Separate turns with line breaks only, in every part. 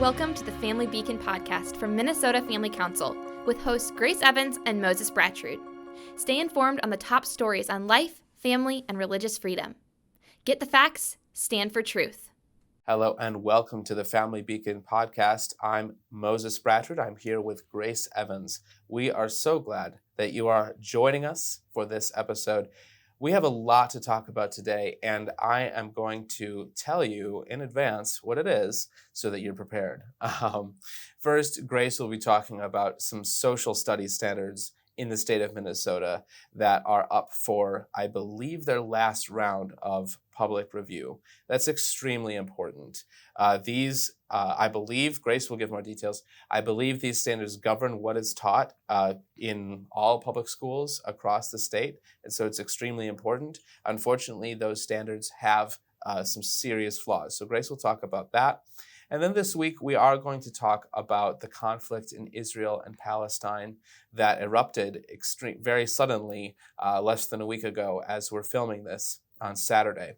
Welcome to the Family Beacon podcast from Minnesota Family Council with hosts Grace Evans and Moses Brattrud. Stay informed on the top stories on life, family, and religious freedom. Get the facts, stand for truth.
Hello and welcome to the Family Beacon podcast. I'm Moses Brattrud. I'm here with Grace Evans. We are so glad that you are joining us for this episode. We have a lot to talk about today, and I am going to tell you in advance what it is so that you're prepared. First, Grace will be talking about some social studies standards in the state of Minnesota that are up for, I believe, their last round of public review. That's extremely important. I believe, Grace will give more details, I believe these standards govern what is taught in all public schools across the state, and so it's extremely important. Unfortunately, those standards have some serious flaws, so Grace will talk about that. And then this week, we are going to talk about the conflict in Israel and Palestine that erupted very suddenly less than a week ago as we're filming this on Saturday.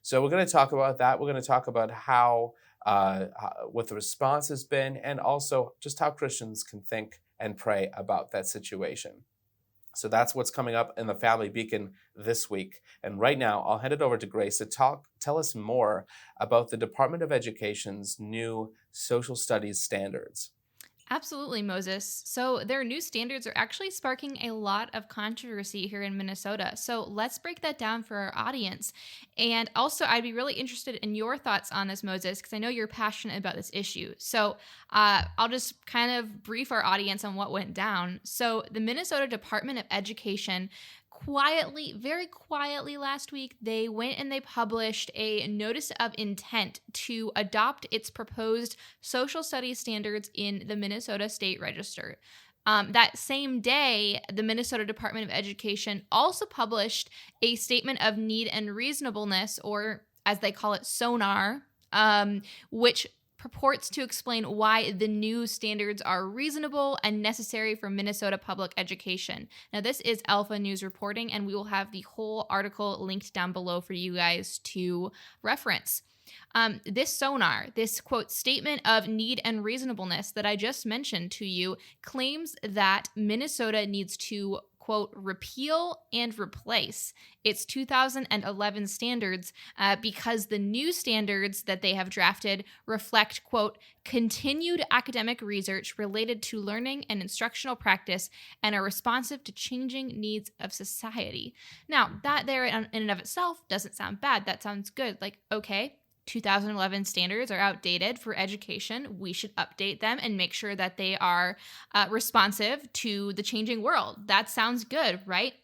So we're going to talk about that. We're going to talk about what the response has been, and also just how Christians can think and pray about that situation. So that's what's coming up in the Family Beacon this week. And right now, I'll hand it over to Grace to tell us more about the Department of Education's new social studies standards.
Absolutely, Moses. So their new standards are actually sparking a lot of controversy here in Minnesota. So let's break that down for our audience. And also, I'd be really interested in your thoughts on this, Moses, because I know you're passionate about this issue. So I'll just kind of brief our audience on what went down. So the Minnesota Department of Education very quietly last week, they went and they published a notice of intent to adopt its proposed social studies standards in the Minnesota State Register. That same day, the Minnesota Department of Education also published a statement of need and reasonableness, or as they call it, SONAR, which purports to explain why the new standards are reasonable and necessary for Minnesota public education. Now, this is Alpha News reporting, and we will have the whole article linked down below for you guys to reference. This SONAR, this quote, statement of need and reasonableness that I just mentioned to you, claims that Minnesota needs to quote, repeal and replace its 2011 standards because the new standards that they have drafted reflect, quote, continued academic research related to learning and instructional practice and are responsive to changing needs of society. Now, that there in and of itself doesn't sound bad. That sounds good. Like, okay, 2011 standards are outdated for education. We should update them and make sure that they are responsive to the changing world. That sounds good, right?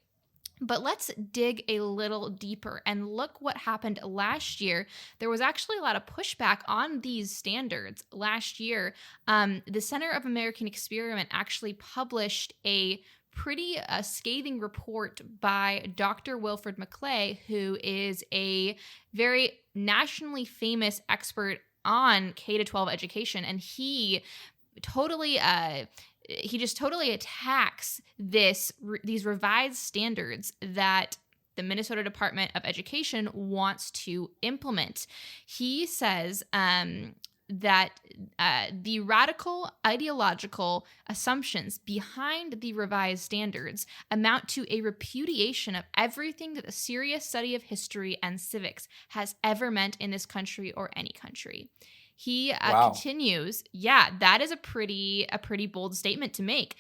But let's dig a little deeper and look what happened last year. There was actually a lot of pushback on these standards. Last year, the Center of American Experiment actually published a pretty scathing report by Dr. Wilfred McClay, who is a very nationally famous expert on K-12 education, and he just totally attacks these revised standards that the Minnesota Department of Education wants to implement. He says that the radical ideological assumptions behind the revised standards amount to a repudiation of everything that the serious study of history and civics has ever meant in this country or any country. He continues, that is a pretty bold statement to make.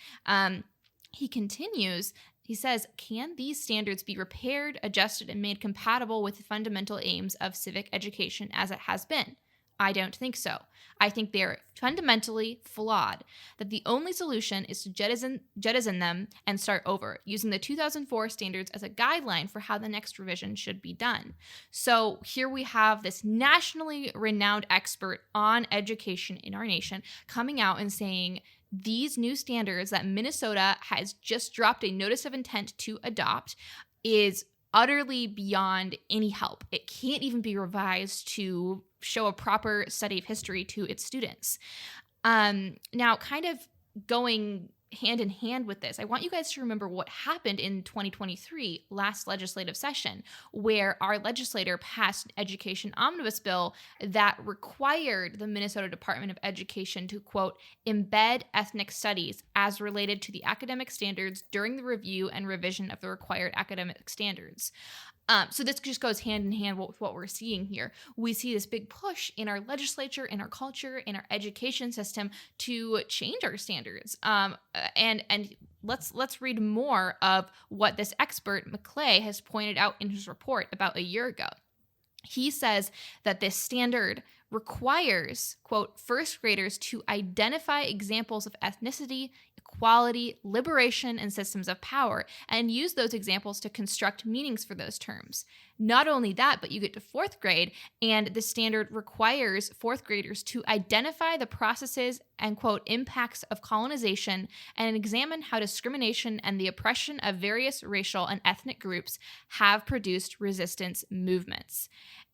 He continues, he says, can these standards be repaired, adjusted, and made compatible with the fundamental aims of civic education as it has been? I don't think so. I think they are fundamentally flawed, that the only solution is to jettison them and start over, using the 2004 standards as a guideline for how the next revision should be done. So here we have this nationally renowned expert on education in our nation coming out and saying these new standards that Minnesota has just dropped a notice of intent to adopt is utterly beyond any help. It can't even be revised to show a proper study of history to its students. Now, kind of going hand in hand with this, I want you guys to remember what happened in 2023, last legislative session, where our legislator passed an education omnibus bill that required the Minnesota Department of Education to, quote, embed ethnic studies as related to the academic standards during the review and revision of the required academic standards. So this just goes hand in hand with what we're seeing here. We see this big push in our legislature, in our culture, in our education system to change our standards. And let's read more of what this expert McClay has pointed out in his report about a year ago. He says that this standard requires, quote, first graders to identify examples of ethnicity, equality, liberation, and systems of power, and use those examples to construct meanings for those terms. Not only that, but you get to fourth grade, and the standard requires fourth graders to identify the processes and, quote, impacts of colonization and examine how discrimination and the oppression of various racial and ethnic groups have produced resistance movements.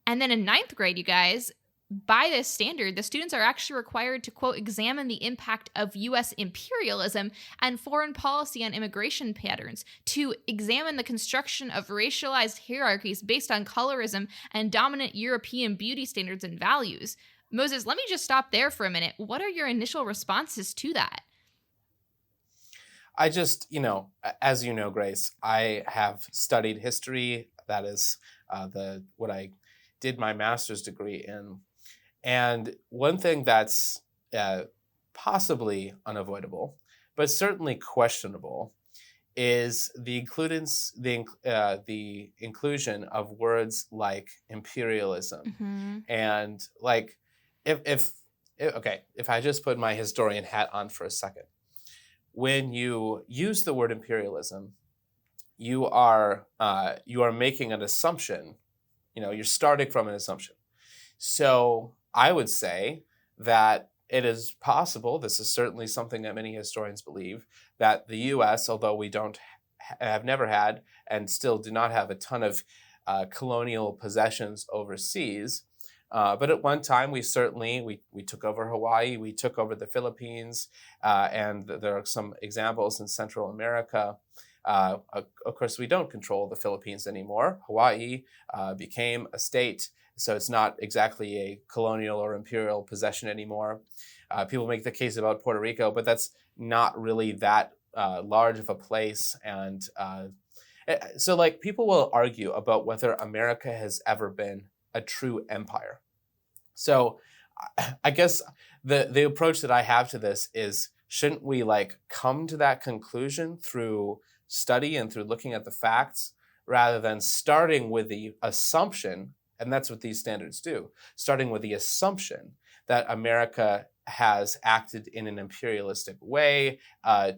And then in ninth grade, you guys, by this standard, the students are actually required to, quote, examine the impact of U.S. imperialism and foreign policy on immigration patterns, to examine the construction of racialized hierarchies based on colorism and dominant European beauty standards and values. Moses, let me just stop there for a minute. What are your initial responses to that?
I just, as you know, Grace, I have studied history. That is what I did my master's degree in. And one thing that's possibly unavoidable, but certainly questionable, is the inclusion of words like imperialism.
Mm-hmm.
And like, if I just put my historian hat on for a second, when you use the word imperialism, you are making an assumption. You're starting from an assumption. So I would say that it is possible, this is certainly something that many historians believe, that the U.S., although we have never had and still do not have a ton of colonial possessions overseas, but at one time we took over Hawaii, we took over the Philippines, and there are some examples in Central America. Of course, we don't control the Philippines anymore. Hawaii became a state. So it's not exactly a colonial or imperial possession anymore. People make the case about Puerto Rico, but that's not really that large of a place. And so like people will argue about whether America has ever been a true empire. So I guess the approach that I have to this is, shouldn't we like come to that conclusion through study and through looking at the facts, rather than starting with the assumption, and that's what these standards do, starting with the assumption that America has acted in an imperialistic way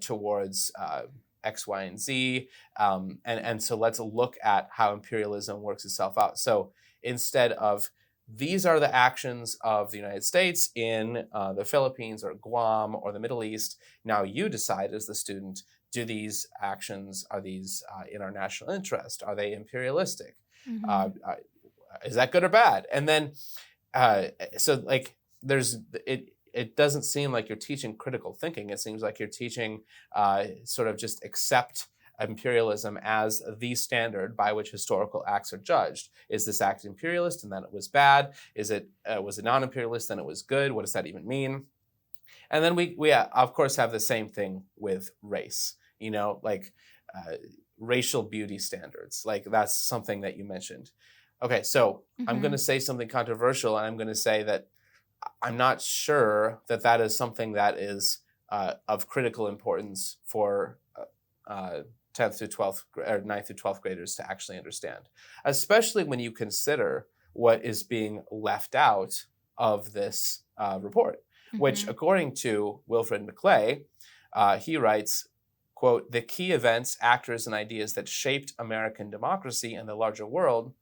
towards X, Y, and Z. And so let's look at how imperialism works itself out. So instead of, these are the actions of the United States in the Philippines or Guam or the Middle East, now you decide as the student, do these actions, are these in our national interest? Are they imperialistic?
Mm-hmm.
Is that good or bad? And then, so like it doesn't seem like you're teaching critical thinking. It seems like you're teaching sort of just accept imperialism as the standard by which historical acts are judged. Is this act imperialist and then it was bad? Was it non-imperialist then it was good? What does that even mean? And then we of course have the same thing with race, like racial beauty standards. Like that's something that you mentioned. Okay, so I'm going to say something controversial, and I'm going to say that I'm not sure that that is something that is of critical importance for 10th through 12th or 9th through 12th graders to actually understand, especially when you consider what is being left out of this report, which, according to Wilfred McClay, he writes, quote, the key events, actors, and ideas that shaped American democracy and the larger world,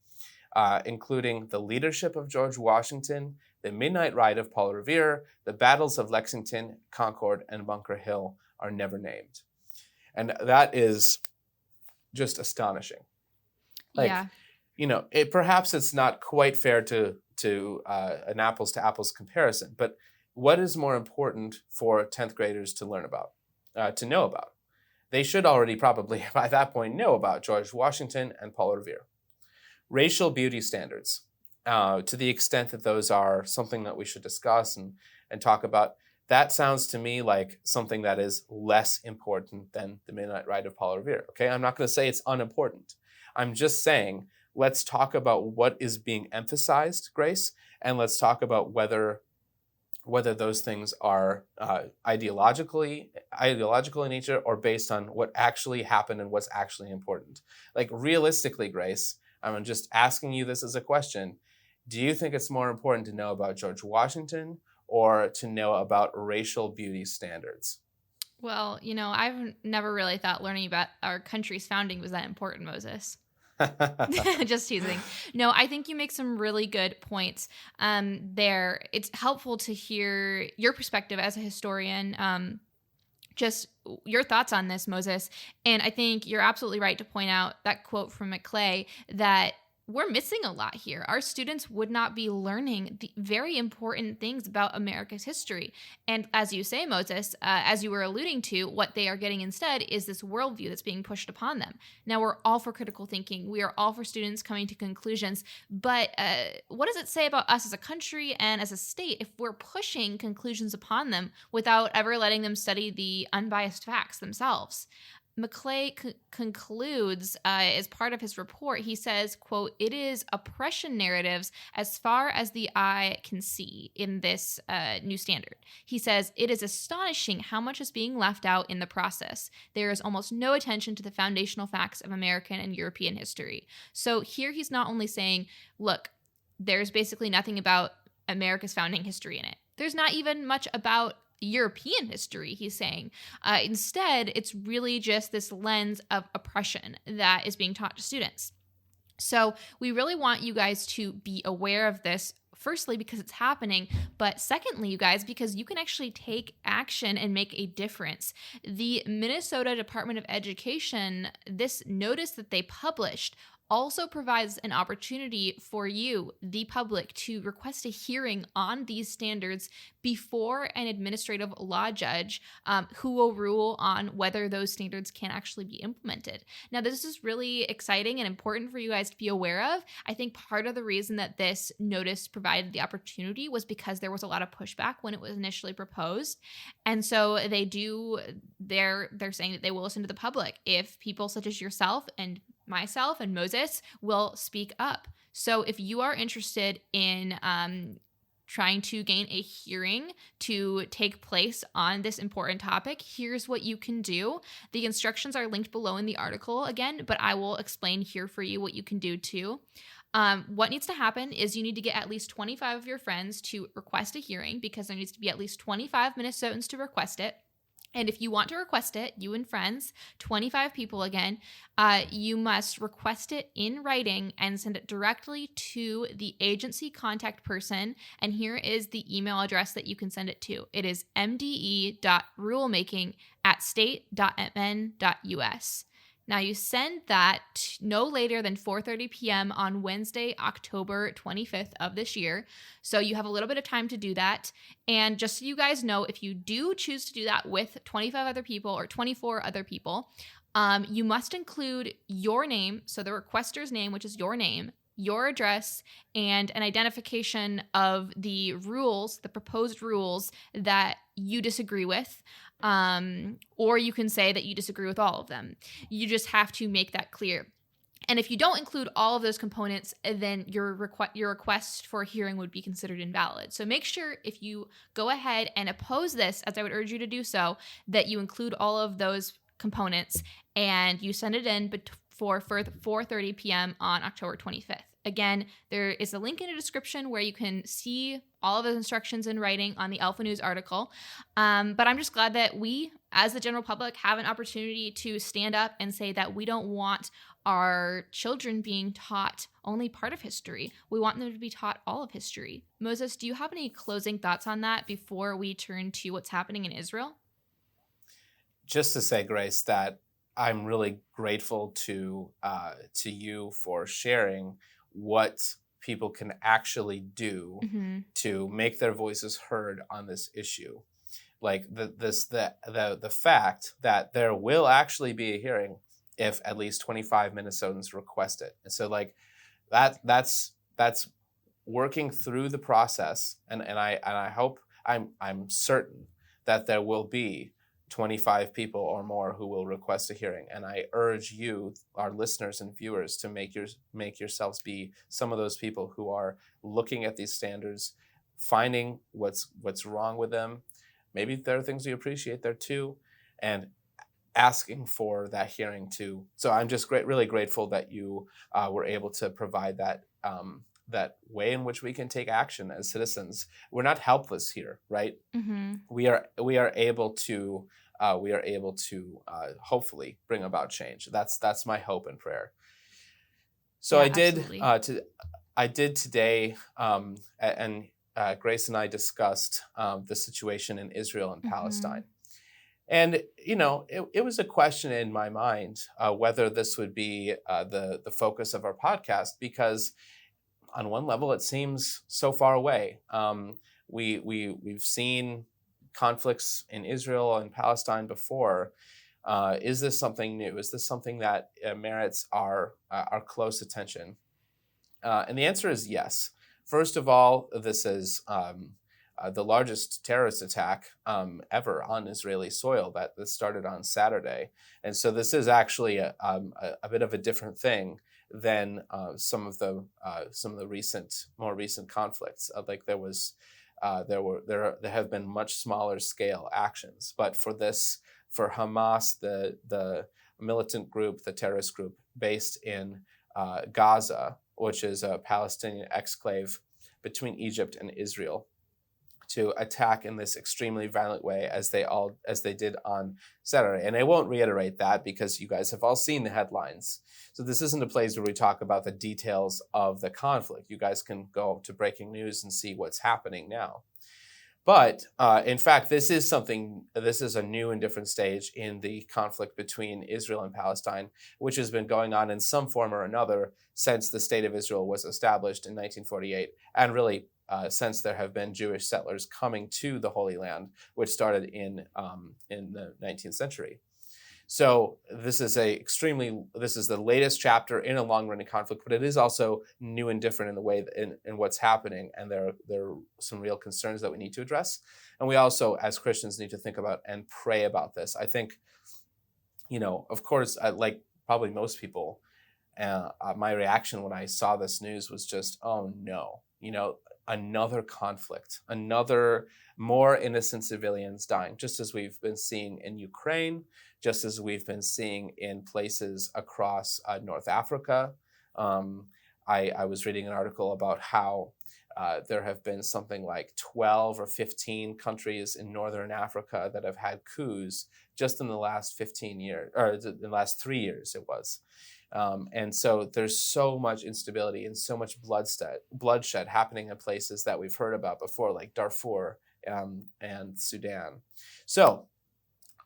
including the leadership of George Washington, the Midnight Ride of Paul Revere, the battles of Lexington, Concord, and Bunker Hill, are never named. And that is just astonishing. Like, perhaps it's not quite fair to an apples to apples comparison, but what is more important for 10th graders to learn about? to know about. They should already probably by that point know about George Washington and Paul Revere. Racial beauty standards, to the extent that those are something that we should discuss and talk about, that sounds to me like something that is less important than the Midnight Ride of Paul Revere. Okay, I'm not going to say it's unimportant. I'm just saying, let's talk about what is being emphasized, Grace, and let's talk about whether those things are ideological in nature or based on what actually happened and what's actually important. Like realistically, Grace, I'm just asking you this as a question. Do you think it's more important to know about George Washington or to know about racial beauty standards?
Well, I've never really thought learning about our country's founding was that important, Moses. Just teasing. No, I think you make some really good points there. It's helpful to hear your perspective as a historian, just your thoughts on this, Moses. And I think you're absolutely right to point out that quote from Maclay that we're missing a lot here. Our students would not be learning the very important things about America's history. And as you say, Moses, as you were alluding to, what they are getting instead is this worldview that's being pushed upon them. Now, we're all for critical thinking. We are all for students coming to conclusions. But what does it say about us as a country and as a state if we're pushing conclusions upon them without ever letting them study the unbiased facts themselves? Maclay concludes as part of his report, he says, quote, "It is oppression narratives as far as the eye can see in this new standard." He says, "It is astonishing how much is being left out in the process. There is almost no attention to the foundational facts of American and European history." So here he's not only saying, look, there's basically nothing about America's founding history in it. There's not even much about European history, he's saying. Instead, it's really just this lens of oppression that is being taught to students. So we really want you guys to be aware of this. Firstly, because it's happening, but secondly, you guys, because you can actually take action and make a difference. The Minnesota Department of Education, this notice that they published also provides an opportunity for you, the public, to request a hearing on these standards before an administrative law judge who will rule on whether those standards can actually be implemented. Now, this is really exciting and important for you guys to be aware of. I think part of the reason that this notice provided the opportunity was because there was a lot of pushback when it was initially proposed. And so they're saying that they will listen to the public if people such as yourself and myself and Moses will speak up. So if you are interested in trying to gain a hearing to take place on this important topic, here's what you can do. The instructions are linked below in the article again, but I will explain here for you what you can do too. What needs to happen is you need to get at least 25 of your friends to request a hearing, because there needs to be at least 25 Minnesotans to request it. And if you want to request it, you and friends, 25 people again, you must request it in writing and send it directly to the agency contact person. And here is the email address that you can send it to. It is mde.rulemaking@state.mn.us. Now, you send that no later than 4:30 p.m. on Wednesday, October 25th of this year. So you have a little bit of time to do that. And just so you guys know, if you do choose to do that with 25 other people or 24 other people, you must include your name, so the requester's name, which is your name, your address, and an identification of the rules, the proposed rules that you disagree with. Or you can say that you disagree with all of them. You just have to make that clear. And if you don't include all of those components, then your request for a hearing would be considered invalid. So make sure if you go ahead and oppose this, as I would urge you to do so, that you include all of those components and you send it in for 4:30 p.m. on October 25th. Again, there is a link in the description where you can see all of those instructions in writing on the Alpha News article. But I'm just glad that we, as the general public, have an opportunity to stand up and say that we don't want our children being taught only part of history. We want them to be taught all of history. Moses, do you have any closing thoughts on that before we turn to what's happening in Israel?
Just to say, Grace, that I'm really grateful to you for sharing what people can actually do to make their voices heard on this issue. like the fact that there will actually be a hearing if at least 25 Minnesotans request it. And so like that's working through the process, and I hope, I'm certain that there will be 25 people or more who will request a hearing. And I urge you, our listeners and viewers, to make yourselves be some of those people who are looking at these standards, finding what's wrong with them. Maybe there are things you appreciate there too, and asking for that hearing too. So I'm just really grateful that you were able to provide that way in which we can take action as citizens. We're not helpless here, right?
Mm-hmm.
We are able to hopefully bring about change. That's my hope and prayer. So
Yeah,
I did
absolutely.
I did today, and Grace and I discussed the situation in Israel and
Mm-hmm.
Palestine. And it was a question in my mind whether this would be the focus of our podcast, because on one level it seems so far away. We've seen conflicts in Israel and Palestine before. Is this something new? Is this something that merits our close attention? And the answer is yes. First of all, this is the largest terrorist attack ever on Israeli soil that started on Saturday. And so this is actually a bit of a different thing than some of the more recent conflicts. Like there have been much smaller scale actions, but for Hamas, the militant group, the terrorist group based in Gaza, which is a Palestinian exclave between Egypt and Israel, to attack in this extremely violent way as they did on Saturday. And I won't reiterate that because you guys have all seen the headlines. So this isn't a place where we talk about the details of the conflict. You guys can go to breaking news and see what's happening now. But in fact, this is a new and different stage in the conflict between Israel and Palestine, which has been going on in some form or another since the state of Israel was established in 1948, and really since there have been Jewish settlers coming to the Holy Land, which started in the 19th century. So this is the latest chapter in a long-running conflict, but it is also new and different in the way in what's happening, and there are some real concerns that we need to address, and we also, as Christians, need to think about and pray about this. I think, of course, like probably most people, my reaction when I saw this news was just, oh no, another conflict, another more innocent civilians dying, just as we've been seeing in Ukraine, just as we've been seeing in places across North Africa. I was reading an article about how there have been something like 12 or 15 countries in Northern Africa that have had coups just in the last 15 years, or in the last 3 years it was. And so there's so much instability and so much bloodshed happening in places that we've heard about before, like Darfur and Sudan. So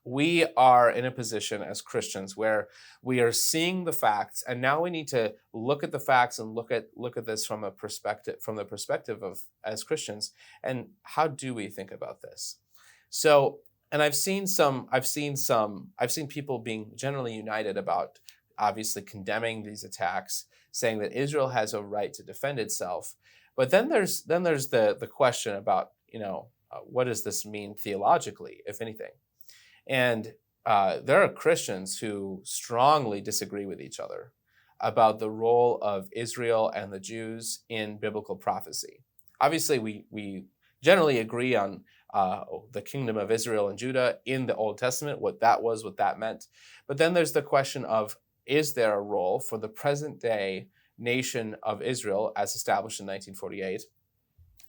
we are in a position as Christians where we are seeing the facts, and now we need to look at the facts and look at this from the perspective of, as Christians, and how do we think about this? So, and I've seen people being generally united about obviously condemning these attacks, saying that Israel has a right to defend itself. But then there's the question about, what does this mean theologically, if anything? And there are Christians who strongly disagree with each other about the role of Israel and the Jews in biblical prophecy. Obviously, we generally agree on the kingdom of Israel and Judah in the Old Testament, what that meant. But then there's the question of, is there a role for the present day nation of Israel as established in 1948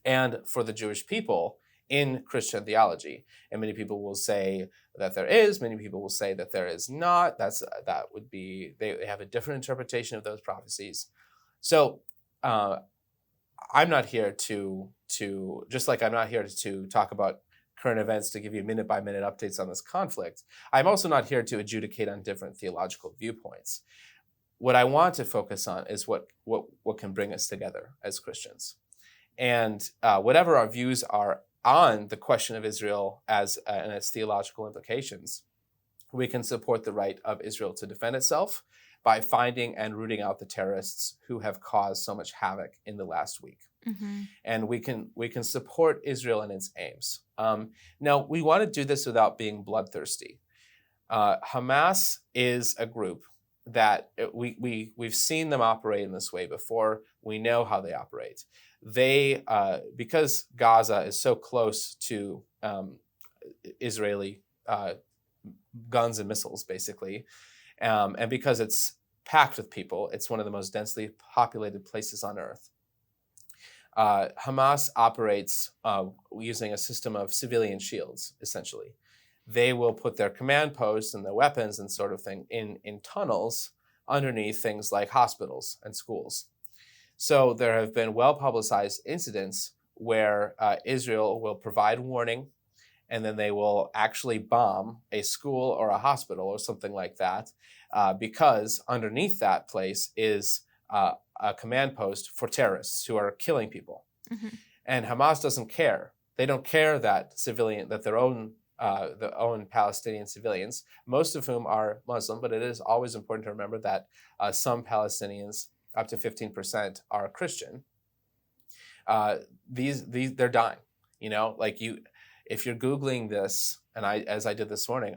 and for the Jewish people in Christian theology? And many people will say that there is, many people will say that there is not. That would be, they have a different interpretation of those prophecies. So I'm not here to just like I'm not here to talk about current events to give you minute by minute updates on this conflict. I'm also not here to adjudicate on different theological viewpoints. What I want to focus on is what can bring us together as Christians. And whatever our views are on the question of Israel and its theological implications, we can support the right of Israel to defend itself by finding and rooting out the terrorists who have caused so much havoc in the last week.
Mhm.
And we can support Israel in its aims. Now, we want to do this without being bloodthirsty. Hamas is a group that we've seen them operate in this way before. We know how they operate. They because Gaza is so close to Israeli guns and missiles, basically, and because it's packed with people, it's one of the most densely populated places on earth. Hamas operates using a system of civilian shields, essentially. They will put their command posts and their weapons and sort of thing in tunnels underneath things like hospitals and schools. So there have been well-publicized incidents where Israel will provide warning, and then they will actually bomb a school or a hospital or something like that, because underneath that place is a command post for terrorists who are killing people.
Mhm.
And Hamas doesn't care. They don't care that their own Palestinian civilians, most of whom are Muslim, but it is always important to remember that some Palestinians, up to 15%, are Christian. They're dying. If you're Googling this, and as I did this morning,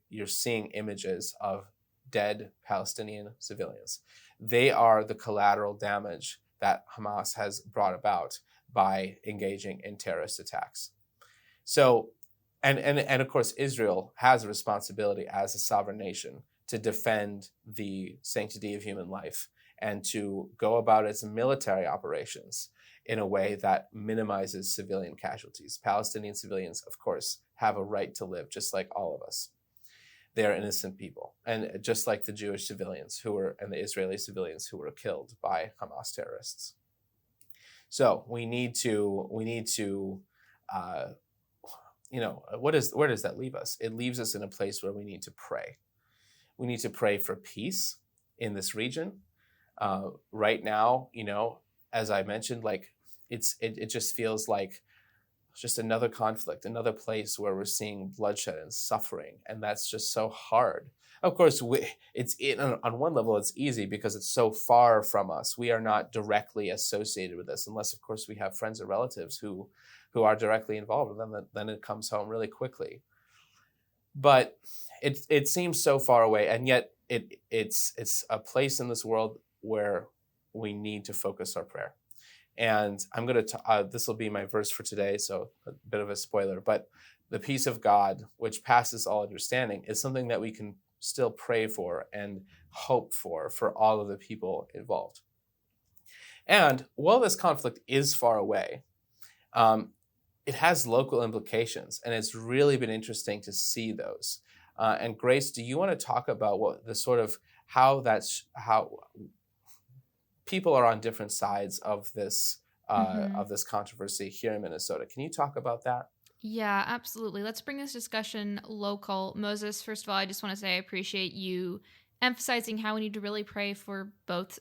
you're seeing images of dead Palestinian civilians. They are the collateral damage that Hamas has brought about by engaging in terrorist attacks. So, and of course, Israel has a responsibility as a sovereign nation to defend the sanctity of human life and to go about its military operations in a way that minimizes civilian casualties. Palestinian civilians, of course, have a right to live just like all of us. They are innocent people, and just like the Jewish civilians and the Israeli civilians who were killed by Hamas terrorists. So where does that leave us? It leaves us in a place where we need to pray. We need to pray for peace in this region. Right now, as I mentioned, it just feels like just another conflict, another place where we're seeing bloodshed and suffering, and that's just so hard. Of course, on one level, it's easy because it's so far from us. We are not directly associated with this, unless, of course, we have friends or relatives who are directly involved, and then it comes home really quickly. But it seems so far away, and yet it's a place in this world where we need to focus our prayer. And I'm going to, this will be my verse for today, so a bit of a spoiler, but the peace of God, which passes all understanding, is something that we can still pray for and hope for all of the people involved. And while this conflict is far away, it has local implications, and it's really been interesting to see those. And Grace, do you want to talk about how people are on different sides of this controversy here in Minnesota? Can you talk about that?
Yeah, absolutely. Let's bring this discussion local. Moses, first of all, I just want to say I appreciate you emphasizing how we need to really pray for both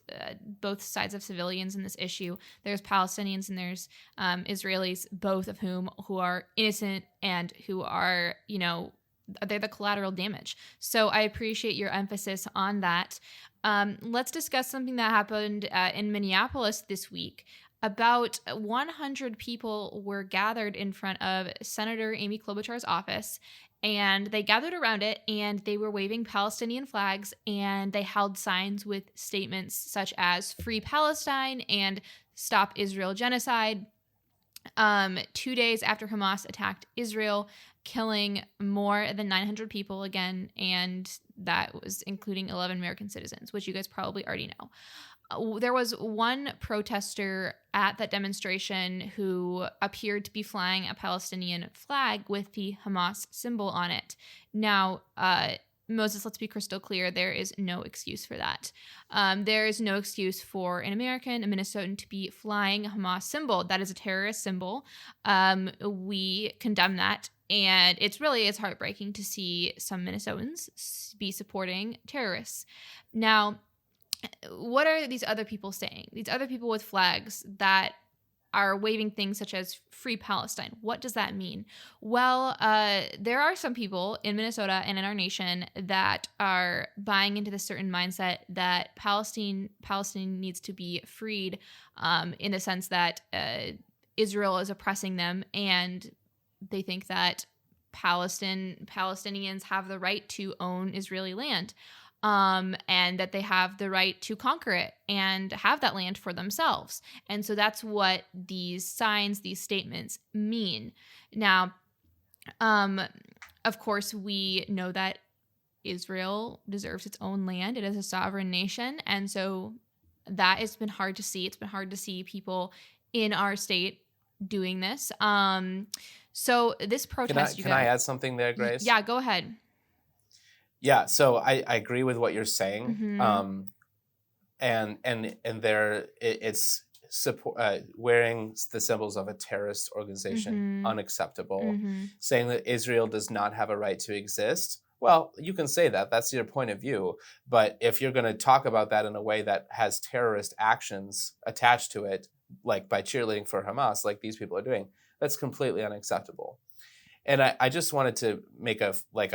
sides of civilians in this issue. There's Palestinians and there's Israelis, both of whom who are innocent and who are, they're the collateral damage. So I appreciate your emphasis on that. Let's discuss something that happened in Minneapolis this week. About 100 people were gathered in front of Senator Amy Klobuchar's office, and they gathered around it, and they were waving Palestinian flags, and they held signs with statements such as "Free Palestine" and "Stop Israel Genocide." 2 days after Hamas attacked Israel, killing more than 900 people again, and that was including 11 American citizens, which you guys probably already know. There was one protester at that demonstration who appeared to be flying a Palestinian flag with the Hamas symbol on it. Now, Moses, let's be crystal clear. There is no excuse for that. There is no excuse for an American, a Minnesotan, to be flying a Hamas symbol. That is a terrorist symbol. We condemn that. And it's heartbreaking to see some Minnesotans be supporting terrorists. Now, what are these other people saying? These other people with flags that are waving things such as Free Palestine. What does that mean? Well, there are some people in Minnesota and in our nation that are buying into this certain mindset that Palestine needs to be freed, in the sense that Israel is oppressing them, and they think that Palestinians have the right to own Israeli land, and that they have the right to conquer it and have that land for themselves. And so that's what these signs, these statements mean. Now, of course, we know that Israel deserves its own land. It is a sovereign nation. And so that has been hard to see. It's been hard to see people in our state doing this. So this protest,
Can I add something there, Grace?
Yeah, go ahead.
Yeah, so I agree with what you're saying.
Mm-hmm.
And there it's support, wearing the symbols of a terrorist organization,
Mm-hmm.
unacceptable.
Mm-hmm.
Saying that Israel does not have a right to exist. Well, you can say that. That's your point of view. But if you're going to talk about that in a way that has terrorist actions attached to it, like by cheerleading for Hamas, like these people are doing, that's completely unacceptable. And I just wanted to make a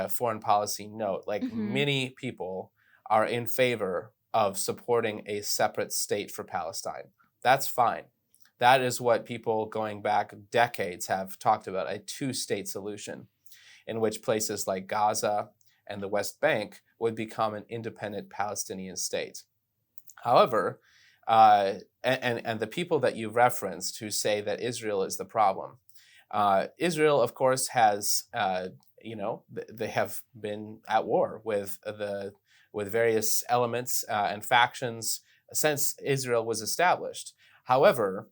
foreign policy note. Like,
Mm-hmm.
many people are in favor of supporting a separate state for Palestine. That's fine. That is what people going back decades have talked about, a two-state solution in which places like Gaza and the West Bank would become an independent Palestinian state. However, and the people that you referenced who say that Israel is the problem, Israel, of course, has, they have been at war with various elements and factions since Israel was established. However,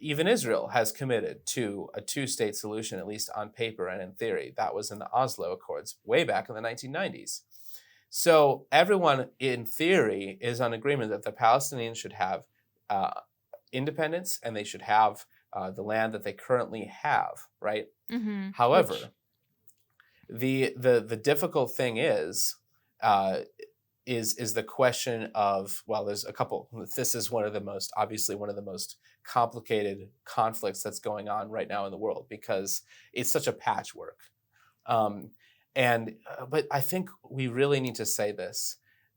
even Israel has committed to a two-state solution, at least on paper and in theory. That was in the Oslo Accords way back in the 1990s. So everyone, in theory, is on agreement that the Palestinians should have independence, and they should have the land that they currently have, right?
Mm-hmm.
However, the difficult thing is the question of, well, there's a couple. This is one of the most complicated conflicts that's going on right now in the world, because it's such a patchwork. But I think we really need to say this.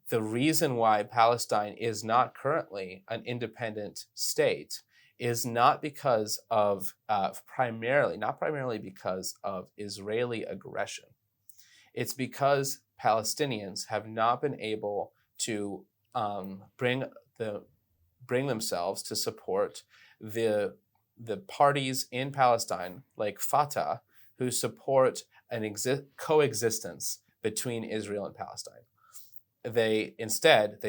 The reason why Palestine is not currently an independent state is not because of not primarily because of Israeli aggression. It's because Palestinians have not been able to bring themselves to support the parties in Palestine, like Fatah, who support an coexistence between Israel and Palestine. They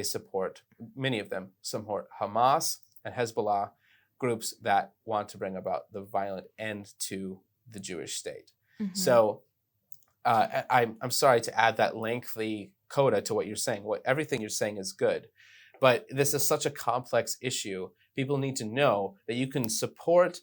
support, many of them support Hamas and Hezbollah, groups that want to bring about the violent end to the Jewish state. Mm-hmm. So I'm sorry to add that lengthy coda to what you're saying. Everything you're saying is good, but this is such a complex issue. People need to know that you can support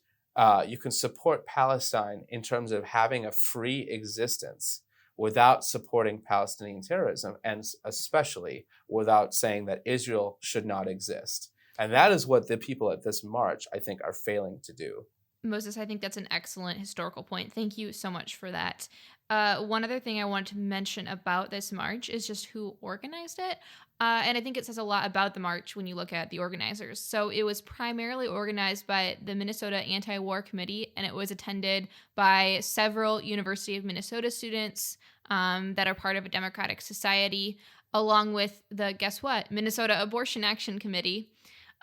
Palestine in terms of having a free existence without supporting Palestinian terrorism, and especially without saying that Israel should not exist. And that is what the people at this march, I think, are failing to do.
Moses, I think that's an excellent historical point. Thank you so much for that. One other thing I wanted to mention about this march is just who organized it. And I think it says a lot about the march when you look at the organizers. So it was primarily organized by the Minnesota Anti-War Committee, and it was attended by several University of Minnesota students that are part of a democratic society, along with guess what? Minnesota Abortion Action Committee.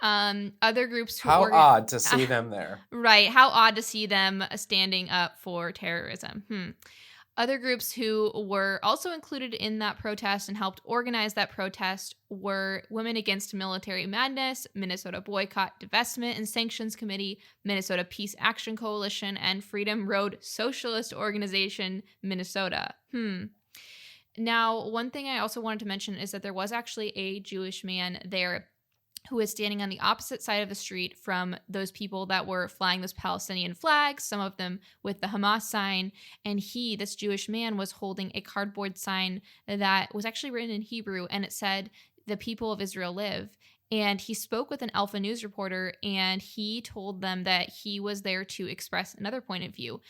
Other groups who
odd to see them there.
Right. How odd to see them standing up for terrorism. Other groups who were also included in that protest and helped organize that protest were Women Against Military Madness, Minnesota Boycott, Divestment and Sanctions Committee, Minnesota Peace Action Coalition, and Freedom Road Socialist Organization, Minnesota. Now, one thing I also wanted to mention is that there was actually a Jewish man there who is standing on the opposite side of the street from those people that were flying those Palestinian flags, some of them with the Hamas sign. And this Jewish man, was holding a cardboard sign that was actually written in Hebrew, and it said, "The people of Israel live." And he spoke with an Alpha News reporter, and he told them that he was there to express another point of view.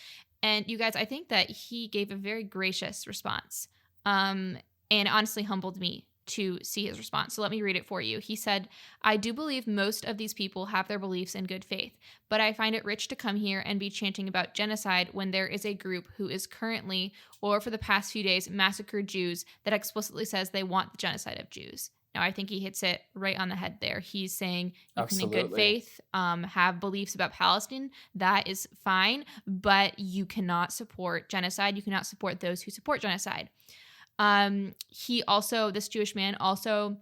And you guys, I think that he gave a very gracious response, um, and honestly humbled me to see his response. So let me read it for you. He said, "I do believe most of these people have their beliefs in good faith, but I find it rich to come here and be chanting about genocide when there is a group who is currently, or for the past few days, massacred Jews that explicitly says they want the genocide of Jews." Now, I think he hits it right on the head there. He's saying you can, in good
Absolutely.
faith, have beliefs about Palestine. That is fine, but you cannot support genocide. You cannot support those who support genocide. He also, this Jewish man also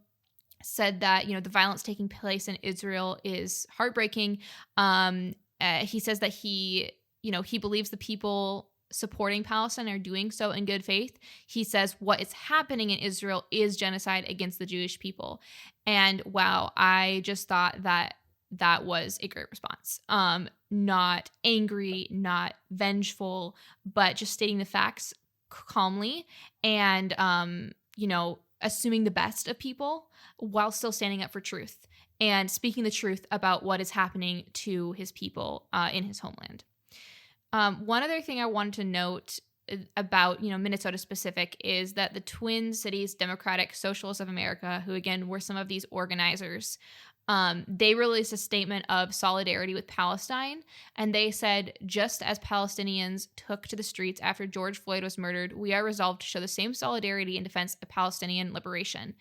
said that, the violence taking place in Israel is heartbreaking. He says that he believes the people supporting Palestine are doing so in good faith. He says what is happening in Israel is genocide against the Jewish people. And wow, I just thought that was a great response. Not angry, not vengeful, but just stating the facts calmly and assuming the best of people while still standing up for truth and speaking the truth about what is happening to his people in his homeland. One other thing I wanted to note about, Minnesota specific is that the Twin Cities Democratic Socialists of America, who again were some of these organizers, they released a statement of solidarity with Palestine. And they said, just as Palestinians took to the streets after George Floyd was murdered, we are resolved to show the same solidarity in defense of Palestinian liberation.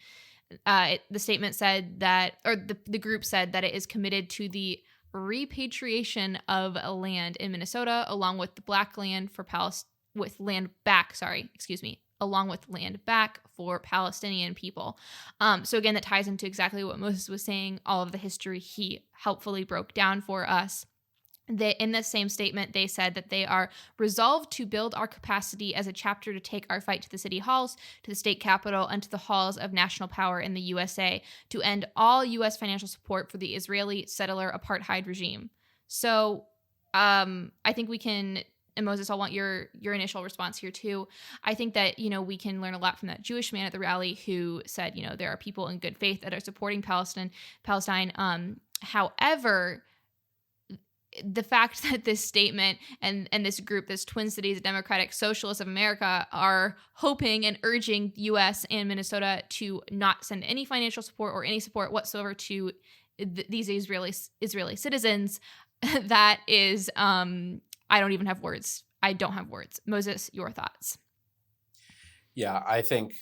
The statement said that, or the group said that it is committed to the repatriation of land in Minnesota, along with the black land for with land back, along with land back for Palestinian people. So again, that ties into exactly what Moses was saying, all of the history he helpfully broke down for us. In the same statement, they said that they are resolved to build our capacity as a chapter to take our fight to the city halls, to the state capitol, and to the halls of national power in the USA to end all U.S. financial support for the Israeli settler apartheid regime. So I think we can, and Moses, I'll want your initial response here too. I think that, we can learn a lot from that Jewish man at the rally who said, there are people in good faith that are supporting Palestine. However, the fact that this statement and this group, this Twin Cities Democratic Socialists of America, are hoping and urging U.S. and Minnesota to not send any financial support or any support whatsoever to these Israeli citizens, that is, I don't even have words. I don't have words. Moses, your thoughts?
Yeah, I think,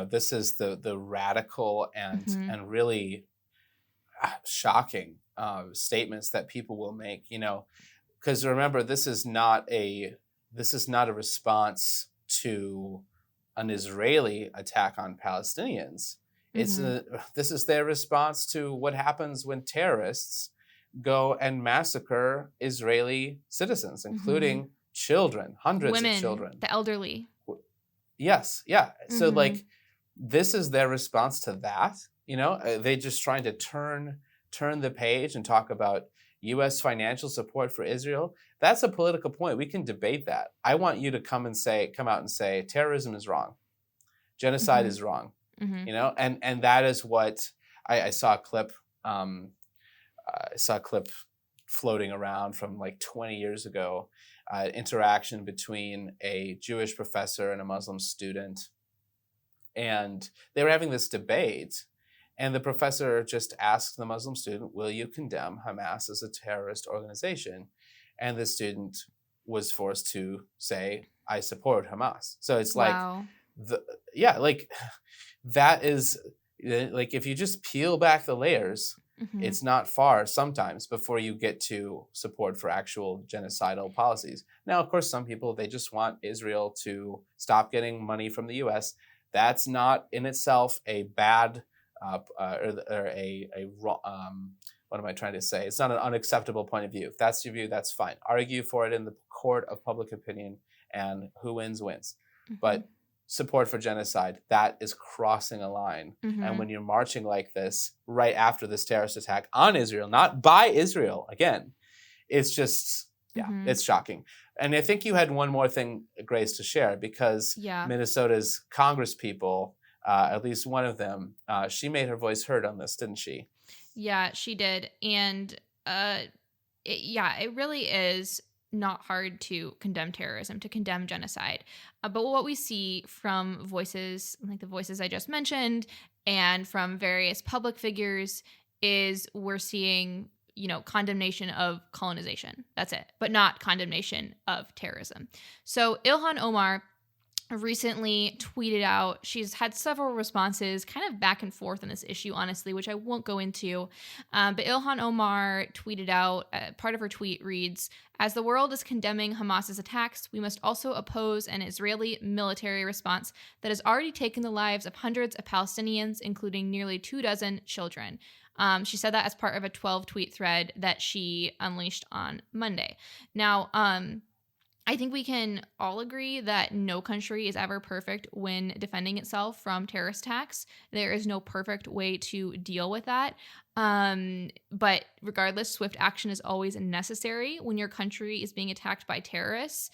this is the radical and really shocking statements that people will make, because remember, this is not a response to an Israeli attack on Palestinians. This is their response to what happens when terrorists go and massacre Israeli citizens, including children, hundreds
women,
of children,
the elderly.
Yes, yeah. So this is their response to that. They just trying to turn the page and talk about U.S. financial support for Israel. That's a political point. We can debate that. I want you to come out and say terrorism is wrong, genocide is wrong. And that is what I saw a clip. I saw a clip floating around from like 20 years ago. Interaction between a Jewish professor and a Muslim student, and they were having this debate. And the professor just asked the Muslim student, "Will you condemn Hamas as a terrorist organization?" And the student was forced to say, "I support Hamas." So it's
wow.
That is like, if you just peel back the layers, it's not far sometimes before you get to support for actual genocidal policies. Now, of course, some people, they just want Israel to stop getting money from the U.S. That's not in itself a bad what am I trying to say? It's not an unacceptable point of view. If that's your view, that's fine. Argue for it in the court of public opinion, and who wins, wins. But support for genocide, that is crossing a line. And when you're marching like this right after this terrorist attack on Israel, not by Israel, again, it's just, it's shocking. And I think you had one more thing, Grace, to share, because Minnesota's Congress people, at least one of them, she made her voice heard on this, didn't she?
Yeah, she did. And it really is not hard to condemn terrorism, to condemn genocide. But what we see from voices like the voices I just mentioned and from various public figures is we're seeing, condemnation of colonization. That's it, but not condemnation of terrorism. So Ilhan Omar recently tweeted out, she's had several responses kind of back and forth on this issue, honestly, which I won't go into. But Ilhan Omar tweeted out, part of her tweet reads, "As the world is condemning Hamas's attacks, we must also oppose an Israeli military response that has already taken the lives of hundreds of Palestinians, including nearly 24 children." She said that as part of a 12-tweet thread that she unleashed on Monday. Now, I think we can all agree that no country is ever perfect when defending itself from terrorist attacks. There is no perfect way to deal with that. But regardless, swift action is always necessary when your country is being attacked by terrorists.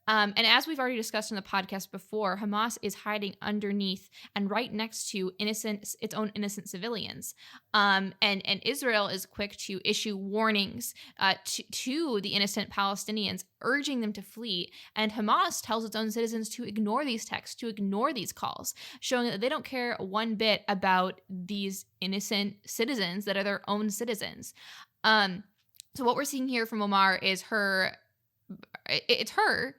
And as we've already discussed in the podcast before, Hamas is hiding underneath and right next to its own innocent civilians. And Israel is quick to issue warnings to the innocent Palestinians, urging them to flee. And Hamas tells its own citizens to ignore these texts, to ignore these calls, showing that they don't care one bit about these innocent citizens that are their own citizens. So what we're seeing here from Omar is it's her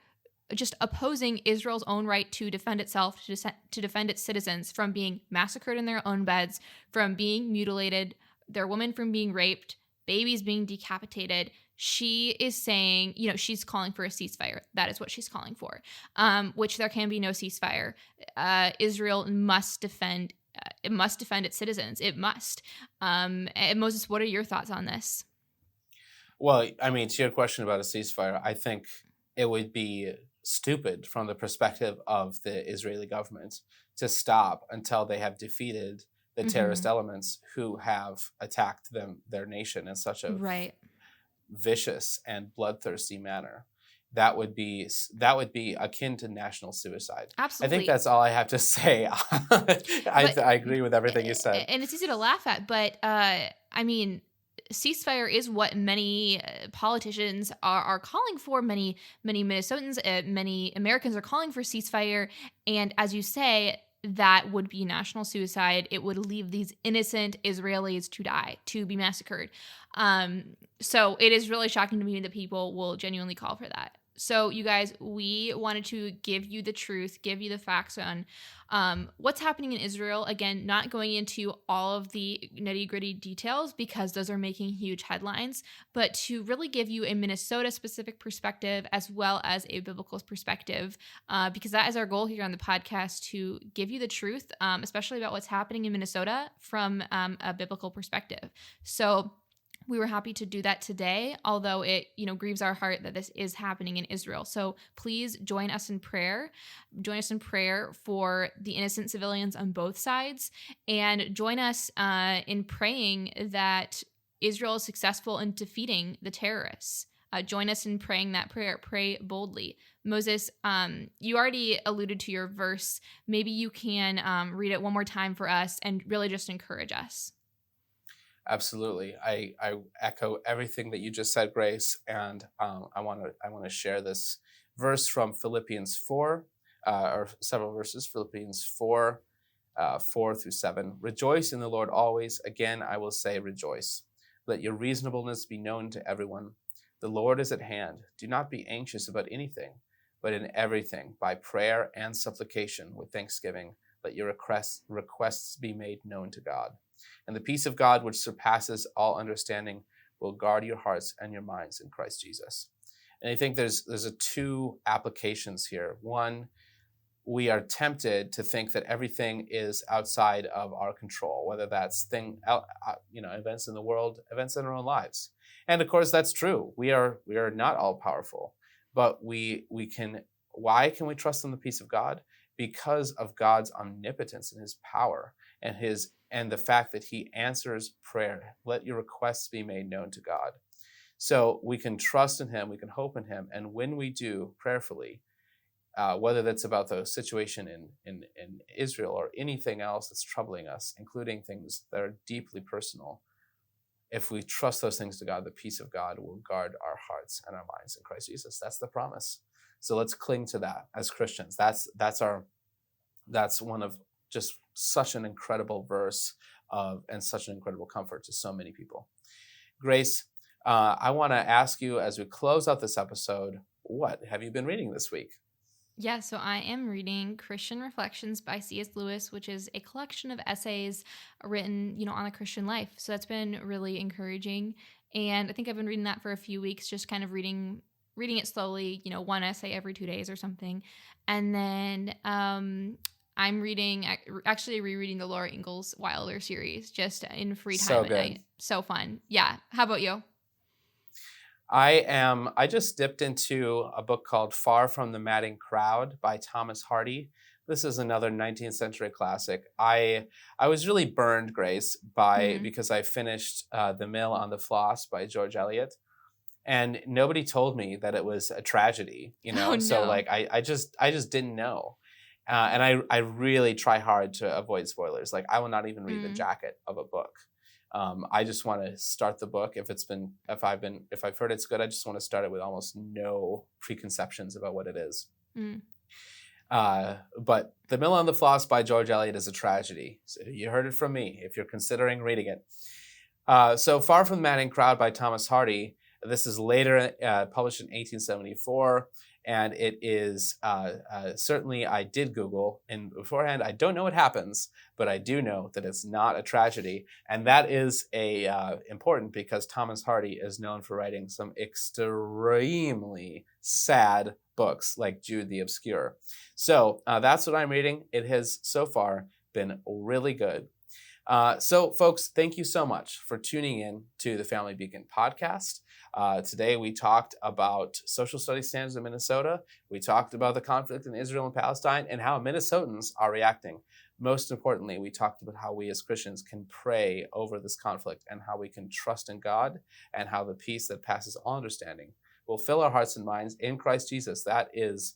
just opposing Israel's own right to defend itself, to defend its citizens from being massacred in their own beds, from being mutilated, their women from being raped, babies being decapitated. She is saying, she's calling for a ceasefire. That is what she's calling for, which there can be no ceasefire. Israel must defend. It must defend its citizens. It must. And Moses, what are your thoughts on this?
Well, I mean, to your question about a ceasefire, I think it would be stupid from the perspective of the Israeli government to stop until they have defeated the terrorist elements who have attacked their nation in such a vicious and bloodthirsty manner. That would be akin to national suicide.
Absolutely.
I think that's all I have to say. I agree with everything you said.
And it's easy to laugh at, but I mean, ceasefire is what many politicians are calling for. Many Minnesotans, many Americans are calling for ceasefire. And as you say, that would be national suicide. It would leave these innocent Israelis to die, to be massacred. So it is really shocking to me that people will genuinely call for that. So you guys, we wanted to give you the truth, give you the facts on what's happening in Israel. Again, not going into all of the nitty-gritty details because those are making huge headlines, but to really give you a Minnesota-specific perspective as well as a biblical perspective, because that is our goal here on the podcast, to give you the truth, especially about what's happening in Minnesota from a biblical perspective. So we were happy to do that today, although it, grieves our heart that this is happening in Israel. So please join us in prayer. Join us in prayer for the innocent civilians on both sides, and join us in praying that Israel is successful in defeating the terrorists. Join us in praying that prayer. Pray boldly. Moses, you already alluded to your verse. Maybe you can read it one more time for us and really just encourage us.
Absolutely. I echo everything that you just said, Grace, and I want to share this verse from Philippians 4, or several verses, Philippians 4, 4 through 7. "Rejoice in the Lord always. Again, I will say rejoice. Let your reasonableness be known to everyone. The Lord is at hand. Do not be anxious about anything, but in everything, by prayer and supplication with thanksgiving, let your requests be made known to God. And the peace of God, which surpasses all understanding, will guard your hearts and your minds in Christ Jesus." And I think there's two applications here. One, we are tempted to think that everything is outside of our control, whether that's events in the world, events in our own lives. And of course, that's true. We are not all powerful, but why can we trust in the peace of God? Because of God's omnipotence and his power and the fact that he answers prayer. Let your requests be made known to God. So we can trust in him, we can hope in him. And when we do prayerfully, whether that's about the situation in Israel or anything else that's troubling us, including things that are deeply personal, if we trust those things to God, the peace of God will guard our hearts and our minds in Christ Jesus. That's the promise. So let's cling to that as Christians. That's one of just such an incredible verse and such an incredible comfort to so many people. Grace, I want to ask you as we close out this episode, what have you been reading this week?
Yeah, so I am reading Christian Reflections by C.S. Lewis, which is a collection of essays written, on the Christian life. So that's been really encouraging. And I think I've been reading that for a few weeks, just kind of reading it slowly, one essay every 2 days or something. And then I'm actually rereading the Laura Ingalls Wilder series just in free time
So
at
good.
night. So fun. Yeah. How about you?
I just dipped into a book called Far from the Madding Crowd by Thomas Hardy. This is another 19th century classic. I was really burned, Grace, because I finished The Mill on the Floss by George Eliot. And nobody told me that it was a tragedy,
Oh,
So
no.
like I just didn't know. And I really try hard to avoid spoilers. Like I will not even read the jacket of a book. I just want to start the book. If I've heard it's good, I just want to start it with almost no preconceptions about what it is. But The Mill on the Floss by George Eliot is a tragedy. So you heard it from me if you're considering reading it. So Far from the Madding Crowd by Thomas Hardy. This is later published in 1874. And it is certainly, I did Google and beforehand. I don't know what happens, but I do know that it's not a tragedy. And that is important because Thomas Hardy is known for writing some extremely sad books like Jude the Obscure. So that's what I'm reading. It has so far been really good. So folks, thank you so much for tuning in to the Family Beacon podcast. Today we talked about social studies standards in Minnesota. We talked about the conflict in Israel and Palestine and how Minnesotans are reacting. Most importantly, we talked about how we as Christians can pray over this conflict and how we can trust in God and how the peace that passes all understanding will fill our hearts and minds in Christ Jesus. That is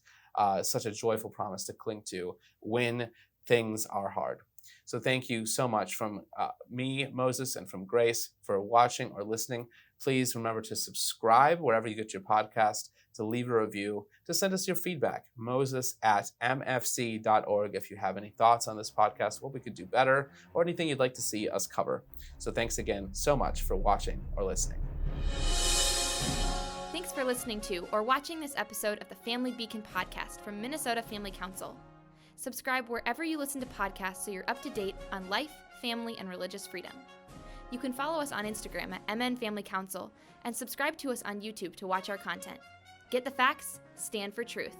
such a joyful promise to cling to when things are hard. So thank you so much from me, Moses, and from Grace for watching or listening. Please remember to subscribe wherever you get your podcast, to leave a review, to send us your feedback, moses@mfc.org, if you have any thoughts on this podcast, what we could do better, or anything you'd like to see us cover. So thanks again so much for watching or listening.
Thanks for listening to or watching this episode of the Family Beacon podcast from Minnesota Family Council. Subscribe wherever you listen to podcasts so you're up to date on life, family, and religious freedom. You can follow us on Instagram at MN Family Council and subscribe to us on YouTube to watch our content. Get the facts, stand for truth.